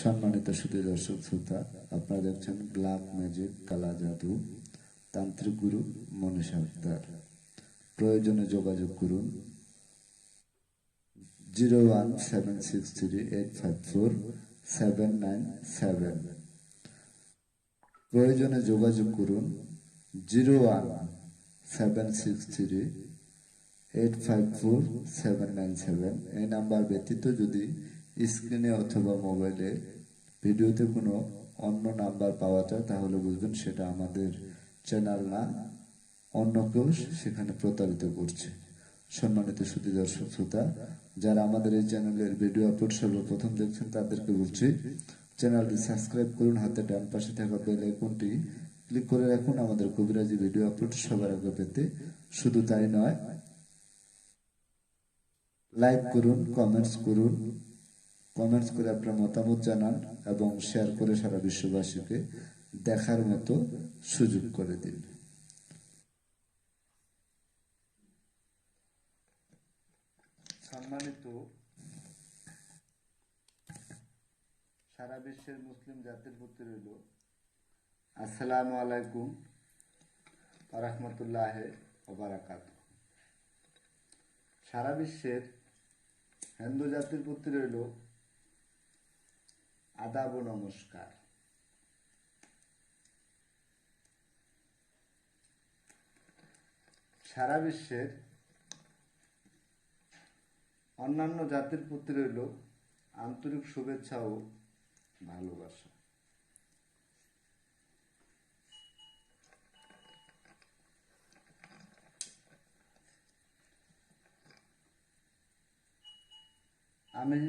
সম্মানিত সুধী দর্শক শ্রোতা, আপনারা দেখছেন ব্ল্যাক ম্যাজিক কালা জাদু তান্ত্রিক গুরু মনীষা আক্তার। প্রয়োজনে যোগাযোগ করুন 01763854797। প্রয়োজনে যোগাযোগ করুন 01763854797। এই নাম্বার ব্যতীত যদি স্ক্রিনে অথবা মোবাইলে ভিডিওতে কোনো অন্য নাম্বার পাওয়া যায় তাহলে বুঝবেন সেটা আমাদের চ্যানেল না, অন্য কেউ সেখানে প্রতারিত করছে। সম্মানিত সুধী দর্শক শ্রোতা, যারা আমাদের এই চ্যানেলের ভিডিও আপলোড সর্বপ্রথম দেখছেন তাদেরকে বলছি চ্যানেলটি সাবস্ক্রাইব করুন, হাতে ডান পাশে থাকা বেল আইকনটি ক্লিক করে রাখুন আমাদের কবিরাজি ভিডিও আপলোড সবার আগে পেতে। শুধু তাই নয়, লাইক করুন, কমেন্টস করুন, কমেন্টস করে আপনার মতামত জানান এবং শেয়ার করে সারা বিশ্ববাসীকে দেখার মতো সুযোগ করে দিন। সম্মানিত সারা বিশ্বের মুসলিম জাতির প্রতি রইল আসসালামু আলাইকুম ওয়া রাহমাতুল্লাহি ওয়া বারাকাতুহু। সারা বিশ্বের হিন্দু জাতির প্রতি রইল আদাব ও নমস্কার। সারা বিশ্বের অন্যান্য জাতির প্রতি রইল আন্তরিক শুভেচ্ছা ও ভালোবাসা। আমি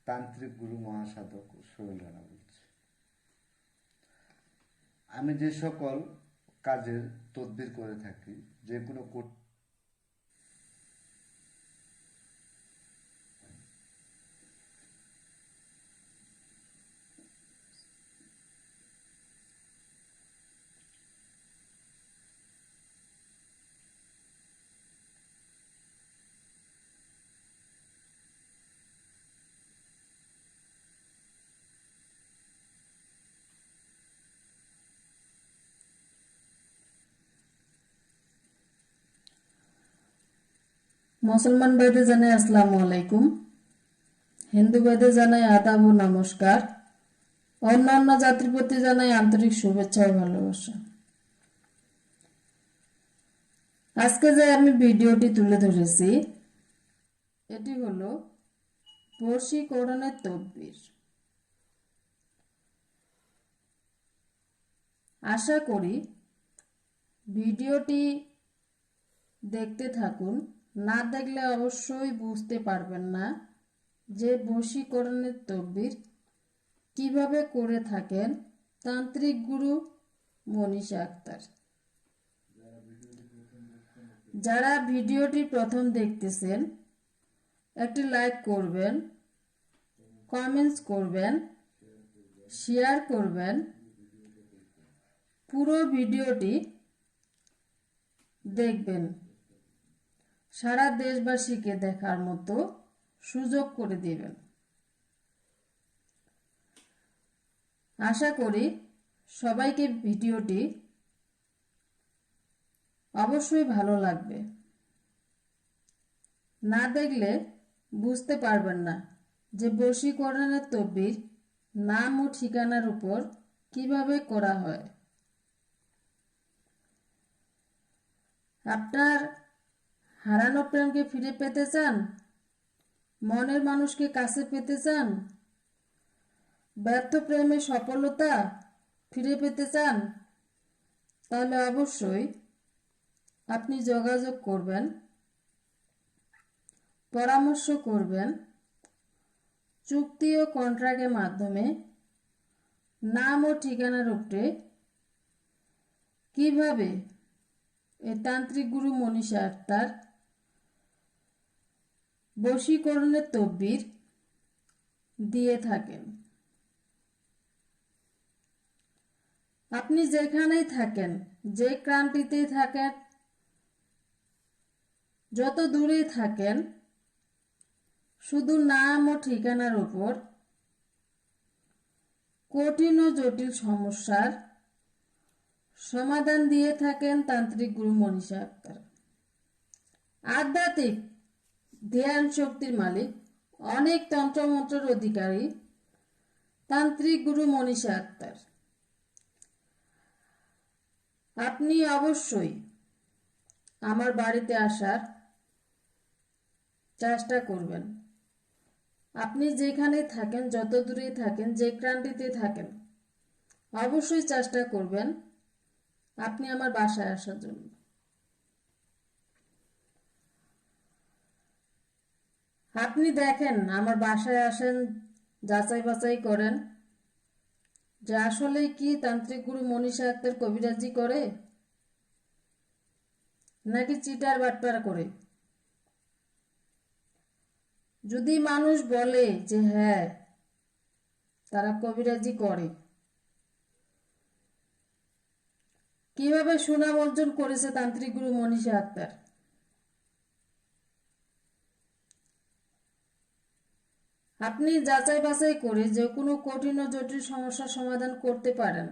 তান্ত্রিক গুরু মহাসাধক সোহেল রানা বলছি। আমি যে সকল কাজের তদবির করে থাকি, যে কোনো মুসলমান ভাইদের জানাই আসসালামু আলাইকুম, হিন্দু ভাইদের জানাই আদাব ও নমস্কার, অন্যান্য জাতির প্রতি জানাই আন্তরিক শুভেচ্ছা ও ভালোবাসা। আজকে যে আমি ভিডিওটি তুলে ধরেছি এটি হলো বশীকরণের তদবির। আশা করি ভিডিওটি দেখতে থাকুন, না দেখলে অবশ্যই বুঝতে পারবেন না যে বশীকরণের তদবির কিভাবে করে থাকেন তান্ত্রিক গুরু মনীষা আক্তার। যারা ভিডিওটি প্রথম দেখতেছেন একটি লাইক করবেন, কমেন্টস করবেন, শেয়ার করবেন, পুরো ভিডিওটি দেখবেন, সারা দেশবাসীকে দেখার মতো সুযোগ করে দিবেন। আশা করি সবাইকে ভিডিওটি অবশ্যই ভালো লাগবে। না দেখলে বুঝতে পারবেন না যে বশীকরণের তদবির নাম ও ঠিকানার উপর কিভাবে করা হয়। আপনার হারানো প্রেমকে ফিরে পেতে চান, মনের মানুষকে কাছে পেতে চান, ব্যর্থ প্রেমে সফলতা ফিরে পেতে চান, তাহলে অবশ্যই আপনি যোগাযোগ করবেন, পরামর্শ করবেন, চুক্তি ও কন্ট্রাক্টের মাধ্যমে নাম ও ঠিকানার উপরে কিভাবে এই তান্ত্রিক গুরু মনীষা আক্তার বশীকরণের তদবির দিয়ে থাকেন। আপনি যেখানেই থাকেন, যে ক্রান্তিতেই থাকেন, যত দূরেই থাকেন, শুধু নাম ও ঠিকানার উপর কঠিন ও জটিল সমস্যার সমাধান দিয়ে থাকেন তান্ত্রিক গুরু মনীষা আক্তার। আধ্যাত্মিক ধ্যান শক্তির মালিক, অনেক তন্ত্রমন্ত্রের অধিকারী তান্ত্রিক গুরু মনীষা আক্তার। আপনি অবশ্যই আমার বাড়িতে আসার চেষ্টা করবেন। আপনি যেখানে থাকেন, যত দূরে থাকেন, যে ক্রান্তিতে থাকেন, অবশ্যই চেষ্টা করবেন আপনি আমার বাসায় আসার জন্য। আপনি দেখেন, আমার বাসায় আসেন, যাচাই বাছাই করেন যে আসলে কি তান্ত্রিক গুরু মনীষা আক্তার কবিরাজি করে নাকি চিটার বাটপার করে। যদি মানুষ বলে যে হ্যাঁ তারা কবিরাজি করে, কিভাবে সুনাম অর্জন করেছে তান্ত্রিক গুরু মনীষা আক্তার, আপনি যাচাই বাছাই করে যে কোনো কঠিন ও জটিল সমস্যার সমাধান করতে পারেন।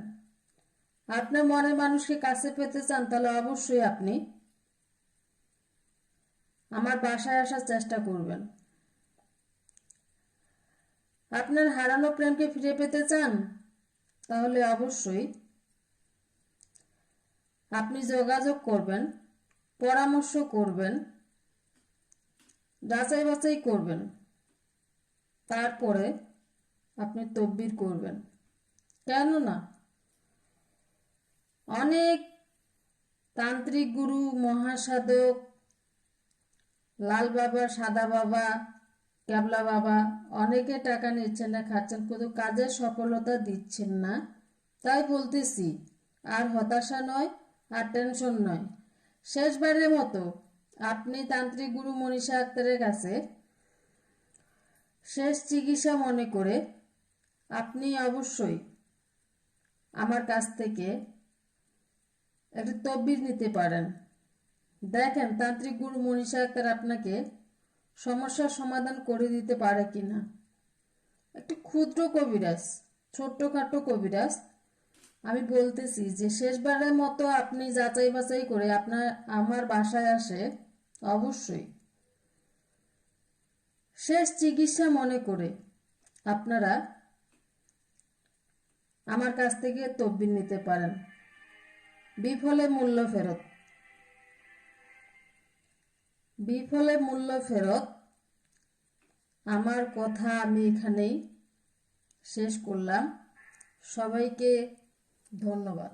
আপনার মনের মানুষকে কাছে পেতে চান, তাহলে অবশ্যই আপনি আমার বাসায় আসার চেষ্টা করবেন। আপনার হারানো প্রেমকে ফিরে পেতে চান, তাহলে অবশ্যই আপনি যোগাযোগ করবেন, পরামর্শ করবেন, যাচাই বাছাই করবেন, তারপরে আপনি তদবির করবেন। কেননা অনেক তান্ত্রিক গুরু, মহাসাধক, লাল বাবা, সাদা বাবা, ক্যাবলা বাবা অনেকে টাকা নিচ্ছেন না, খাচ্ছেন, কিন্তু কাজের সফলতা দিচ্ছেন না। তাই বলতেছি, আর হতাশা নয়, আর টেনশন নয়, শেষবারের মতো আপনি তান্ত্রিক গুরু মনীষা আক্তারের কাছে শেষ চিকিৎসা মনে করে আপনি অবশ্যই আমার কাছ থেকে একটা তদবির নিতে পারেন। দেখেন তান্ত্রিক গুরু মনীষা আক্তার আপনাকে সমস্যার সমাধান করে দিতে পারে কিনা। একটি ক্ষুদ্র কবিরাজ, ছোট্টখাটো কবিরাজ। আমি বলতেছি যে শেষবারের মতো আপনি যাচাই বাছাই করে আপনার আমার বাসায় আসে, অবশ্যই শেষ চিকিৎসা মনে করে আপনারা আমার কাছ থেকে তদবির নিতে পারেন। বিফলে মূল্য ফেরত, বিফলে মূল্য ফেরত। আমার কথা আমি এখানেই শেষ করলাম। সবাইকে ধন্যবাদ।